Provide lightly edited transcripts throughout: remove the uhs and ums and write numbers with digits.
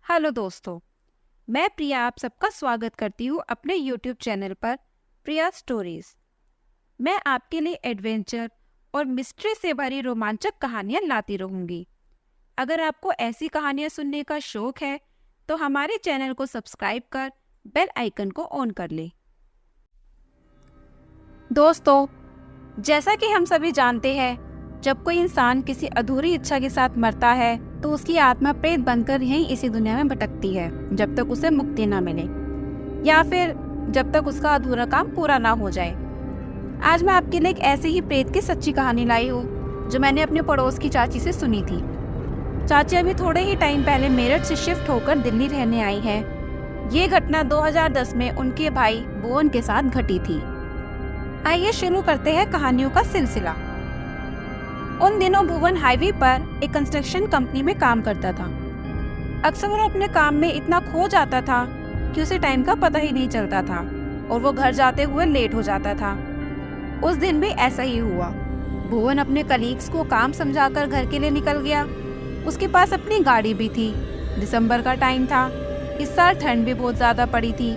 Hello दोस्तों, मैं प्रिया आप सबका स्वागत करती हूँ अपने यूट्यूब चैनल पर प्रिया स्टोरीज। मैं आपके लिए एडवेंचर और मिस्ट्री से भरी रोमांचक कहानियाँ लाती रहूँगी। अगर आपको ऐसी कहानियाँ सुनने का शौक है तो हमारे चैनल को सब्सक्राइब कर बेल आइकन को ऑन कर लें। दोस्तों, जैसा कि हम सभी जानते हैं, जब कोई इंसान किसी अधूरी इच्छा के साथ मरता है तो उसकी आत्मा प्रेत बनकर यहीं इसी दुनिया में भटकती है जब तक उसे मुक्ति ना मिले या फिर जब तक उसका अधूरा काम पूरा ना हो जाए। आज मैं आपके लिए एक ऐसे ही प्रेत की सच्ची कहानी लाई हूँ जो मैंने अपने पड़ोस की चाची से सुनी थी। चाची अभी थोड़े ही टाइम पहले मेरठ से शिफ्ट होकर दिल्ली रहने आई है। ये घटना 2010 में उनके भाई भुवन के साथ घटी थी। आइए शुरू करते हैं कहानियों का सिलसिला। उन दिनों भुवन हाईवे पर एक कंस्ट्रक्शन कंपनी में काम करता था। अक्सर वो अपने काम में इतना खो जाता था कि उसे टाइम का पता ही नहीं चलता था और वो घर जाते हुए लेट हो जाता था। उस दिन भी ऐसा ही हुआ। भुवन अपने कलीग्स को काम समझाकर घर के लिए निकल गया। उसके पास अपनी गाड़ी भी थी। दिसंबर का टाइम था। इस साल ठंड भी बहुत ज्यादा पड़ी थी।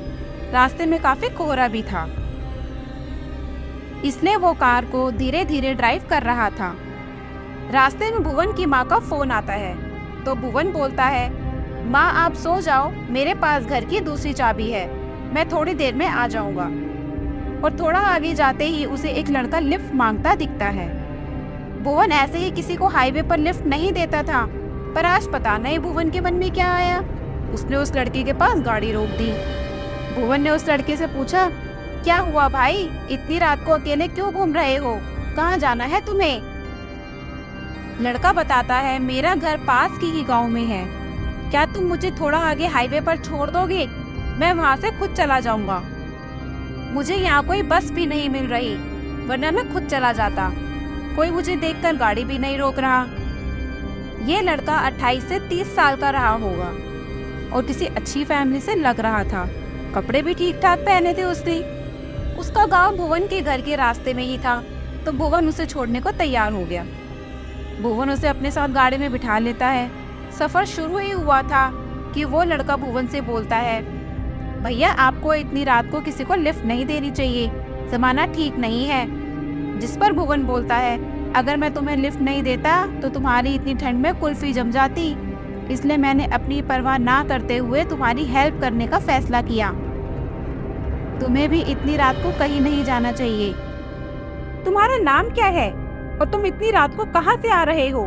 रास्ते में काफी कोहरा भी था, इसलिए वो कार को धीरे धीरे ड्राइव कर रहा था। रास्ते में भुवन की माँ का फोन आता है तो भुवन बोलता है, माँ आप सो जाओ, मेरे पास घर की दूसरी चाबी है, मैं थोड़ी देर में आ जाऊंगा। और थोड़ा आगे जाते ही उसे एक लड़का लिफ्ट मांगता दिखता है। भुवन ऐसे ही किसी को हाईवे पर लिफ्ट नहीं देता था, पर आज पता नहीं भुवन के मन में क्या आया, उसने उस लड़के के पास गाड़ी रोक दी। भुवन ने उस लड़के से पूछा, क्या हुआ भाई, इतनी रात को अकेले क्यों घूम रहे हो, कहाँ जाना है तुम्हें? लड़का बताता है, मेरा घर पास की ही गांव में है, क्या तुम मुझे थोड़ा आगे हाईवे पर छोड़ दोगे? मैं वहां से खुद चला जाऊंगा। मुझे यहाँ कोई बस भी नहीं मिल रही, वरना मैं खुद चला जाता। कोई मुझे देखकर गाड़ी भी नहीं रोक रहा। ये लड़का 28 से 30 साल का रहा होगा और किसी अच्छी फैमिली से लग रहा था। कपड़े भी ठीक ठाक पहने थे उसने। उसका गांव भुवन के घर के रास्ते में ही था, तो भुवन उसे छोड़ने को तैयार हो गया। भुवन उसे अपने साथ गाड़ी में बिठा लेता है। सफर शुरू ही हुआ था कि वो लड़का भुवन से बोलता है, भैया आपको इतनी रात को किसी को लिफ्ट नहीं देनी चाहिए, जमाना ठीक नहीं है। जिस पर भुवन बोलता है, अगर मैं तुम्हें लिफ्ट नहीं देता तो तुम्हारी इतनी ठंड में कुल्फी जम जाती, इसलिए मैंने अपनी परवाह ना करते हुए तुम्हारी हेल्प करने का फैसला किया। तुम्हें भी इतनी रात को कहीं नहीं जाना चाहिए। तुम्हारा नाम क्या है और तुम इतनी रात को कहाँ से आ रहे हो?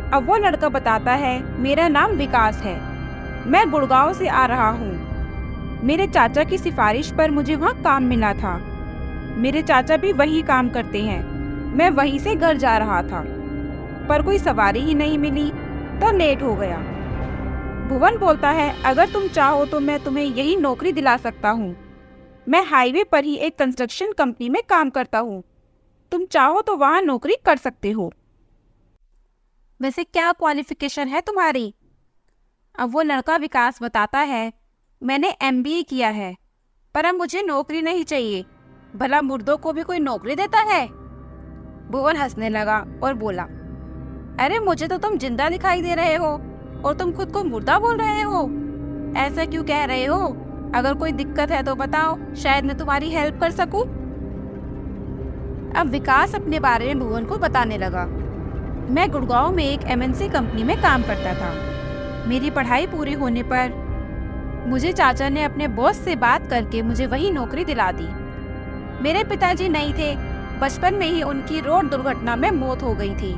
अब वो लड़का बताता है, मेरा नाम विकास है, मैं गुड़गांव से आ रहा हूँ। मेरे चाचा की सिफारिश पर मुझे वहाँ काम मिला था। मेरे चाचा भी वही काम करते हैं। मैं वहीं से घर जा रहा था, पर कोई सवारी ही नहीं मिली तो लेट हो गया। भुवन बोलता है, अगर तुम चाहो तो मैं तुम्हें यही नौकरी दिला सकता हूँ। मैं हाईवे पर ही एक कंस्ट्रक्शन कंपनी में काम करता हूँ, तुम चाहो तो वहाँ नौकरी कर सकते हो। वैसे क्या क्वालिफिकेशन है तुम्हारी? अब वो लड़का विकास बताता है, मैंने MBA किया है, पर अब मुझे नौकरी नहीं चाहिए। भला मुर्दों को भी कोई नौकरी देता है? भुवन हंसने लगा और बोला, अरे मुझे तो तुम जिंदा दिखाई दे रहे हो और तुम खुद को मुर्दा बोल रहे हो। ऐसा क्यों कह रहे हो? अगर कोई दिक्कत है तो बताओ, शायद मैं तुम्हारी हेल्प कर सकूं। अब विकास अपने बारे में भुवन को बताने लगा। मैं गुड़गांव में एक MNC कंपनी में काम करता था। मेरी पढ़ाई पूरी होने पर मुझे चाचा ने अपने बॉस से बात करके मुझे वही नौकरी दिला दी। मेरे पिताजी नहीं थे, बचपन में ही उनकी रोड दुर्घटना में मौत हो गई थी।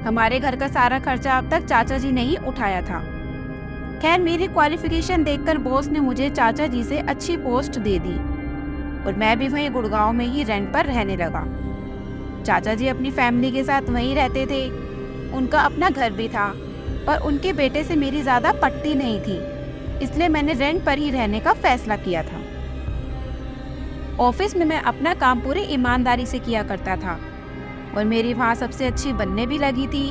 हमारे घर का सारा खर्चा अब तक चाचा जी ने ही उठाया था। खैर, मेरी क्वालिफिकेशन देखकर बॉस ने मुझे चाचा जी से अच्छी पोस्ट दे दी और मैं भी वहीं गुड़गांव में ही रेंट पर रहने लगा। चाचा जी अपनी फैमिली के साथ वहीं रहते थे। उनका अपना घर भी था, पर उनके बेटे से मेरी ज़्यादा पटती नहीं थी, इसलिए मैंने रेंट पर ही रहने का फैसला किया था। ऑफिस में मैं अपना काम पूरी ईमानदारी से किया करता था और मेरी वहाँ सबसे अच्छी बनने भी लगी थी।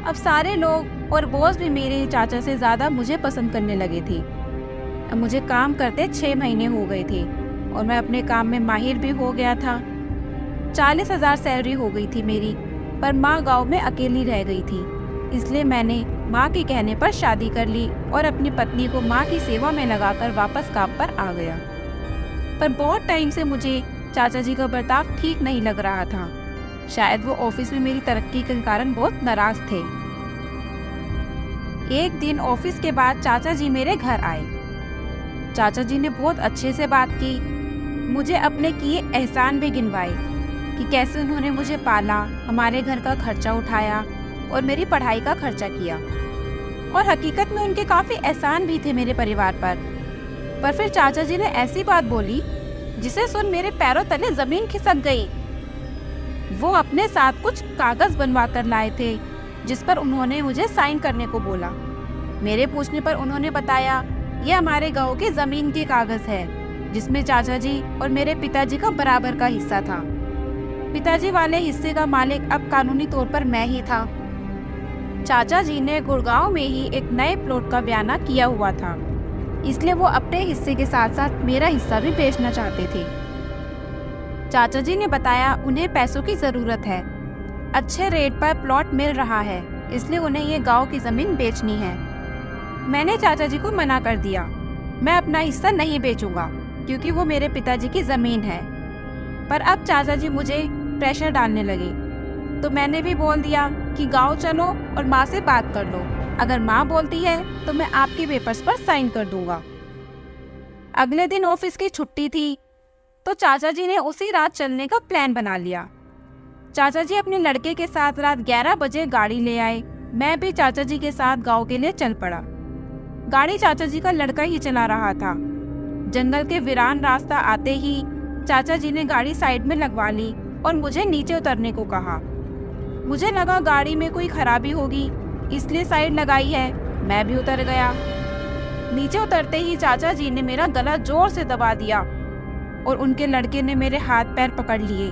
अब सारे लोग और बॉस भी मेरे चाचा से ज़्यादा मुझे पसंद करने लगे थे। अब मुझे काम करते 6 महीने हो गए थे और मैं अपने काम में माहिर भी हो गया था। 40,000 सैलरी हो गई थी मेरी, पर माँ गांव में अकेली रह गई थी, इसलिए मैंने माँ के कहने पर शादी कर ली और अपनी पत्नी को माँ की सेवा में लगाकर वापस काम पर आ गया। पर बहुत टाइम से मुझे चाचा जी का बर्ताव ठीक नहीं लग रहा था। शायद वो ऑफिस में मेरी तरक्की के कारण बहुत नाराज थे। एक दिन ऑफिस के बाद चाचा जी मेरे घर आए। चाचा जी ने बहुत अच्छे से बात की, मुझे अपने किए एहसान भी गिनवाए कि कैसे उन्होंने मुझे पाला, हमारे घर का खर्चा उठाया और मेरी पढ़ाई का खर्चा किया। और हकीकत में उनके काफी एहसान भी थे मेरे परिवार पर फिर चाचा जी ने ऐसी बात बोली जिसे सुन मेरे पैरों तले जमीन खिसक गई। वो अपने साथ कुछ कागज बनवा कर लाए थे जिस पर उन्होंने मुझे साइन करने को बोला। मेरे पूछने पर उन्होंने बताया, ये हमारे गांव की जमीन के कागज है जिसमें चाचा जी और मेरे पिताजी का बराबर का हिस्सा था। पिताजी वाले हिस्से का मालिक अब कानूनी तौर पर मैं ही था। चाचा जी ने गुड़गांव में ही एक नए प्लॉट का बयाना किया हुआ था, इसलिए वो अपने हिस्से के साथ साथ मेरा हिस्सा भी बेचना चाहते थे। चाचा जी ने बताया उन्हें पैसों की जरूरत है, अच्छे रेट पर प्लॉट मिल रहा है, इसलिए उन्हें ये गांव की जमीन बेचनी है। मैंने चाचा जी को मना कर दिया, मैं अपना हिस्सा नहीं बेचूंगा क्योंकि वो मेरे पिताजी की जमीन है। पर अब चाचा जी मुझे प्रेशर डालने लगे, तो मैंने भी बोल दिया कि गांव चलो और माँ से बात कर लो, अगर माँ बोलती है तो मैं आपके पेपर्स पर साइन कर दूंगा। अगले दिन ऑफिस की छुट्टी थी, तो चाचा जी ने उसी रात चलने का प्लान बना लिया। चाचा जी अपने लड़के के साथ रात 11 बजे गाड़ी ले आए। मैं भी चाचा जी के साथ गांव के लिए चल पड़ा। गाड़ी चाचा जी का लड़का ही चला रहा था। जंगल के वीरान रास्ता आते ही चाचा जी ने गाड़ी साइड में लगवा ली और मुझे नीचे उतरने को कहा। मुझे लगा गाड़ी में कोई खराबी होगी, इसलिए साइड लगाई है। मैं भी उतर गया। नीचे उतरते ही चाचा जी ने मेरा गला जोर से दबा दिया और उनके लड़के ने मेरे हाथ पैर पकड़ लिए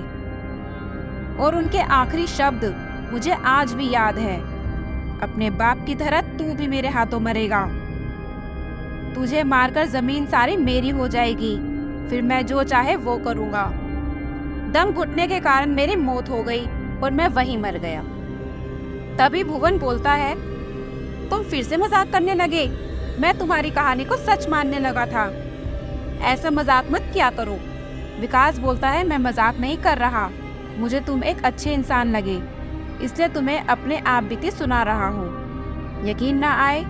और उनके आखिरी शब्द मुझे आज भी याद है, अपने बाप की तरह तू भी मेरे हाथों मरेगा। तुझे मारकर जमीन सारी मेरी हो जाएगी, फिर मैं जो चाहे वो करूंगा। दम घुटने के कारण मेरी मौत हो गई और मैं वहीं मर गया। तभी भुवन बोलता है, तुम फिर से मजाक करने लगे, मैं तुम्हारी कहानी को सच मानने लगा था। ऐसा मजाक मत किया करो। विकास बोलता है, मैं मजाक नहीं कर रहा, मुझे तुम एक अच्छे इंसान लगे, इसलिए तुम्हें अपने आप बीती सुना रहा हूँ। यकीन ना आए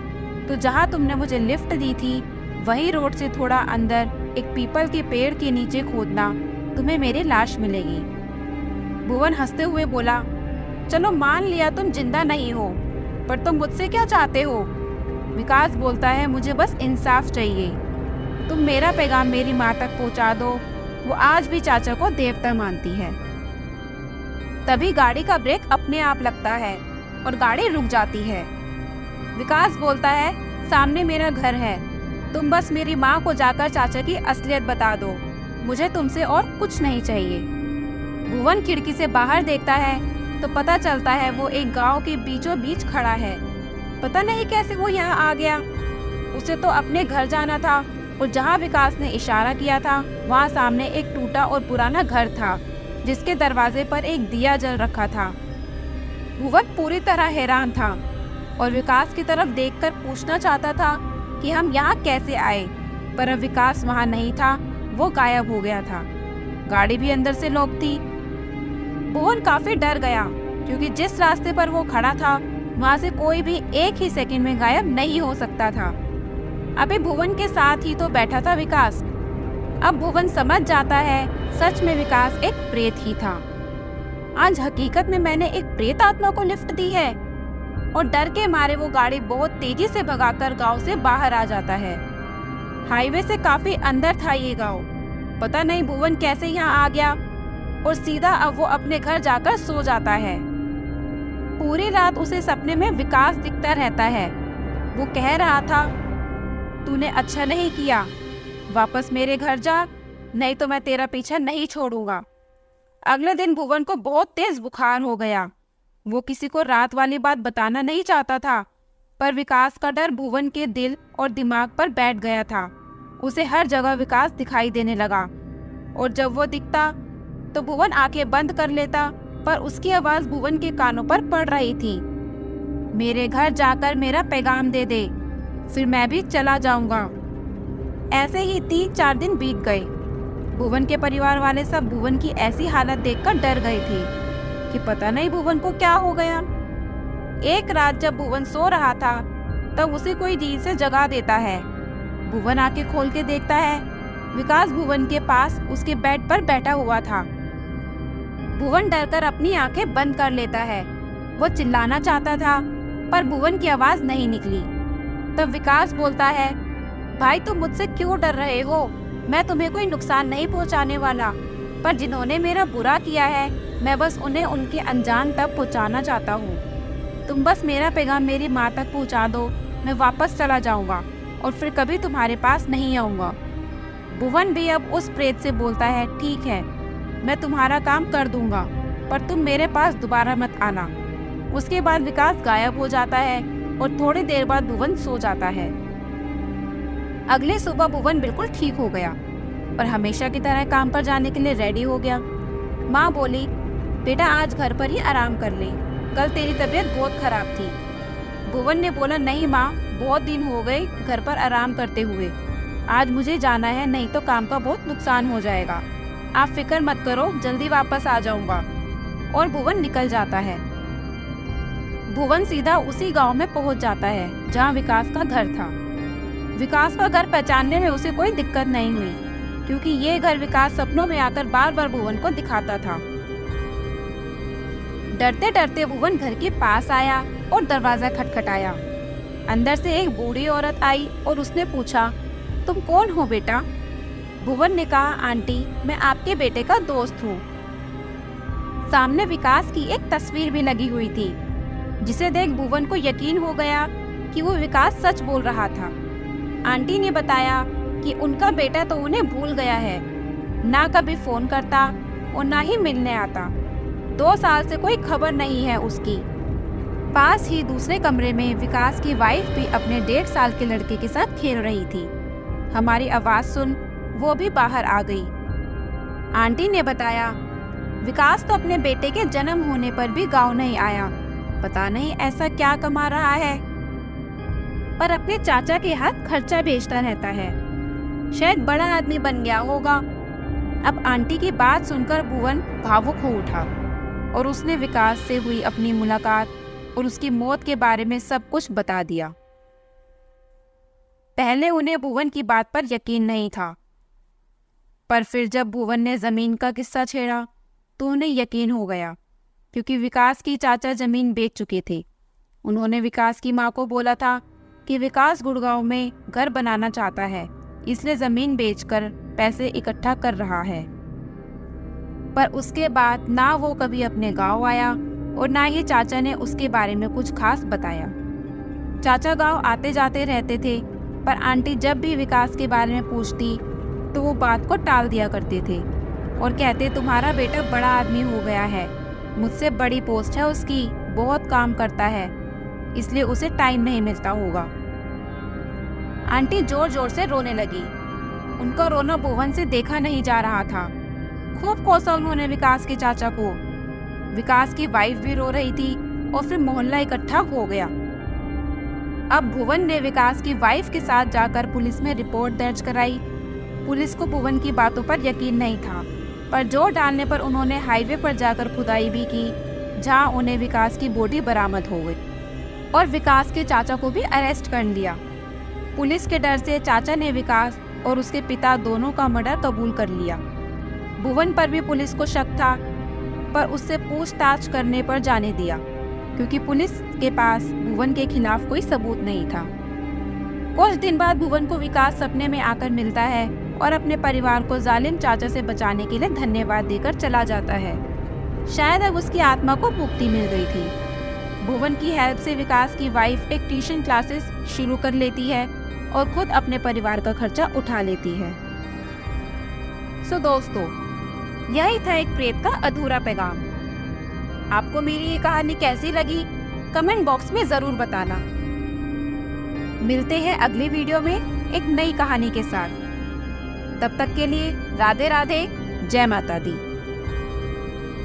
तो जहाँ तुमने मुझे लिफ्ट दी थी वही रोड से थोड़ा अंदर एक पीपल के पेड़ के नीचे खोदना, तुम्हें मेरी लाश मिलेगी। भुवन हंसते हुए बोला, चलो मान लिया तुम जिंदा नहीं हो, पर तुम मुझसे क्या चाहते हो? विकास बोलता है, मुझे बस इंसाफ चाहिए। तुम मेरा पैगाम मेरी माँ तक पहुँचा दो, वो आज भी चाचा को देवता मानती है। तभी गाड़ी का ब्रेक अपने आप लगता है और गाड़ी रुक जाती है। विकास बोलता है, सामने मेरा घर है, तुम बस मेरी माँ को जाकर चाचा की असलियत बता दो, मुझे तुमसे और कुछ नहीं चाहिए। भुवन खिड़की से बाहर देखता है तो पता चलता है वो एक गांव के बीचों बीच खड़ा है। पता नहीं कैसे वो यहाँ आ गया। उसे तो अपने घर जाना था और जहाँ विकास ने इशारा किया था वहाँ सामने एक टूटा और पुराना घर था जिसके दरवाजे पर एक दिया जल रखा था। भुवन पूरी तरह हैरान था और विकास की तरफ देखकर पूछना चाहता था कि हम यहाँ कैसे आए, पर अब विकास वहाँ नहीं था, वो गायब हो गया था। गाड़ी भी अंदर से लॉक थी। भुवन काफी डर गया क्योंकि जिस रास्ते पर वो खड़ा था वहाँ से कोई भी एक ही सेकंड में गायब नहीं हो सकता था। अभी भुवन के साथ ही तो बैठा था विकास। अब भुवन समझ जाता है सच में विकास एक प्रेत ही था। आज हकीकत में मैंने एक प्रेत आत्मा को लिफ्ट दी है। और डर के मारे वो गाड़ी बहुत तेजी से भगाकर गांव से बाहर आ जाता है। हाईवे से काफी अंदर था ये गांव। पता नहीं भुवन कैसे यहाँ आ गया और सीधा अब वो अपने घर जाकर सो जाता है। पूरी रात उसे सपने में विकास दिखता रहता है। वो कह रहा था, तूने अच्छा नहीं किया, वापस मेरे घर जा, नहीं तो मैं तेरा पीछा नहीं छोड़ूंगा। अगले दिन भुवन को बहुत तेज बुखार हो गया। वो किसी को रात वाली बात बताना नहीं चाहता था, पर विकास का डर भुवन के दिल और दिमाग पर बैठ गया था। उसे हर जगह विकास दिखाई देने लगा और जब वो दिखता तो भुवन आंखें बंद कर लेता, पर उसकी आवाज भुवन के कानों पर पड़ रही थी। मेरे घर जाकर मेरा पैगाम दे दे, फिर मैं भी चला जाऊंगा। ऐसे ही 3-4 दिन बीत गए। भुवन के परिवार वाले सब भुवन की ऐसी हालत देखकर डर गए थे कि पता नहीं भुवन को क्या हो गया। एक रात जब भुवन सो रहा था तब उसे कोई नींद से जगा देता है। भुवन आंखें खोल के देखता है, विकास भुवन के पास उसके बेड पर बैठा हुआ था। भुवन डरकर अपनी आंखें बंद कर लेता है। वो चिल्लाना चाहता था पर भुवन की आवाज नहीं निकली। तब विकास बोलता है, भाई तुम मुझसे क्यों डर रहे हो? मैं तुम्हें कोई नुकसान नहीं पहुंचाने वाला, पर जिन्होंने मेरा बुरा किया है मैं बस उन्हें उनके अनजान तक पहुंचाना चाहता हूँ। तुम बस मेरा पैगाम मेरी माँ तक पहुँचा दो, मैं वापस चला जाऊँगा और फिर कभी तुम्हारे पास नहीं आऊँगा। भुवन भी अब उस प्रेत से बोलता है, ठीक है, मैं तुम्हारा काम कर दूंगा, पर तुम मेरे पास दोबारा मत आना। उसके बाद विकास गायब हो जाता है और थोड़ी देर बाद भुवन सो जाता है। अगले सुबह भुवन बिल्कुल ठीक हो गया और हमेशा की तरह काम पर जाने के लिए रेडी हो गया। माँ बोली, बेटा आज घर पर ही आराम कर ले, कल तेरी तबीयत बहुत खराब थी। भुवन ने बोला, नहीं माँ, बहुत दिन हो गए घर पर आराम करते हुए, आज मुझे जाना है, नहीं तो काम का बहुत नुकसान हो जाएगा। आप फिक्र मत करो, जल्दी वापस आ जाऊंगा। और भुवन निकल जाता है। भुवन सीधा उसी गांव में पहुंच जाता है जहां विकास का घर था। विकास का घर पहचानने में उसे कोई दिक्कत नहीं हुई, क्योंकि ये घर विकास सपनों में आकर बार बार भुवन को दिखाता था। डरते डरते भुवन घर के पास आया और दरवाजा खटखटाया। अंदर से एक बूढ़ी औरत आई और उसने पूछा, तुम कौन हो बेटा? भुवन ने कहा, आंटी, मैं आपके बेटे का दोस्त हूँ। सामने विकास की एक तस्वीर भी लगी हुई थी, जिसे देख भुवन को यकीन हो गया कि वो विकास सच बोल रहा था। आंटी ने बताया कि उनका बेटा तो उन्हें भूल गया है, ना कभी फोन करता और ना ही मिलने आता। 2 साल से कोई खबर नहीं है उसकी। पास ही दूसरे कमरे में विकास की वाइफ भी अपने 1.5 साल के लड़के के साथ खेल रही थी। हमारी आवाज सुन वो भी बाहर आ गई। आंटी ने बताया, विकास तो अपने बेटे के जन्म होने पर भी गांव नहीं आया, पता नहीं ऐसा क्या कमा रहा है, पर अपने चाचा के हाथ खर्चा भेजता रहता है, शायद बड़ा आदमी बन गया होगा। अब आंटी की बात सुनकर भुवन भावुक हो उठा और उसने विकास से हुई अपनी मुलाकात और उसकी मौत के बारे में सब कुछ बता दिया। पहले उन्हें भुवन की बात पर यकीन नहीं था, पर फिर जब भुवन ने जमीन का किस्सा छेड़ा तो उन्हें यकीन हो गया, क्योंकि विकास की चाचा जमीन बेच चुके थे। उन्होंने विकास की माँ को बोला था कि विकास गुड़गांव में घर बनाना चाहता है, इसलिए जमीन बेचकर पैसे इकट्ठा कर रहा है। पर उसके बाद ना वो कभी अपने गांव आया और ना ही चाचा ने उसके बारे में कुछ खास बताया। चाचा गांव आते जाते रहते थे, पर आंटी जब भी विकास के बारे में पूछती तो वो बात को टाल दिया करते थे और कहते, तुम्हारा बेटा बड़ा आदमी हो गया है, मुझसे बड़ी पोस्ट है उसकी, बहुत काम करता है, इसलिए उसे टाइम नहीं मिलता होगा। आंटी जोर जोर से रोने लगी। उनका रोना भुवन से देखा नहीं जा रहा था। खूब कोसा उन्होंने विकास के चाचा को। विकास की वाइफ भी रो रही थी और फिर मोहल्ला इकट्ठा हो गया। अब भुवन ने विकास की वाइफ के साथ जाकर पुलिस में रिपोर्ट दर्ज कराई। पुलिस को भुवन की बातों पर यकीन नहीं था, पर जोर डालने पर उन्होंने हाईवे पर जाकर खुदाई भी की, जहां उन्हें विकास की बॉडी बरामद हो गई और विकास के चाचा को भी अरेस्ट कर लिया। पुलिस के डर से चाचा ने विकास और उसके पिता दोनों का मर्डर कबूल कर लिया। भुवन पर भी पुलिस को शक था, पर उससे पूछताछ करने पर जाने दिया, क्योंकि पुलिस के पास भुवन के खिलाफ कोई सबूत नहीं था। कुछ दिन बाद भुवन को विकास सपने में आकर मिलता है और अपने परिवार को जालिम चाचा से बचाने के लिए धन्यवाद देकर चला जाता है। शायद अब उसकी आत्मा को मुक्ति मिल गई थी। भुवन की हेल्प से विकास की वाइफ एक ट्यूशन क्लासेस शुरू कर लेती है और खुद अपने परिवार का खर्चा उठा लेती है। सो दोस्तों, यही था एक प्रेत का अधूरा पैगाम। आपको मेरी ये कहानी कैसी लगी कमेंट बॉक्स में जरूर बताना। मिलते हैं अगली वीडियो में एक नई कहानी के साथ। तब तक के लिए राधे राधे, जय माता दी।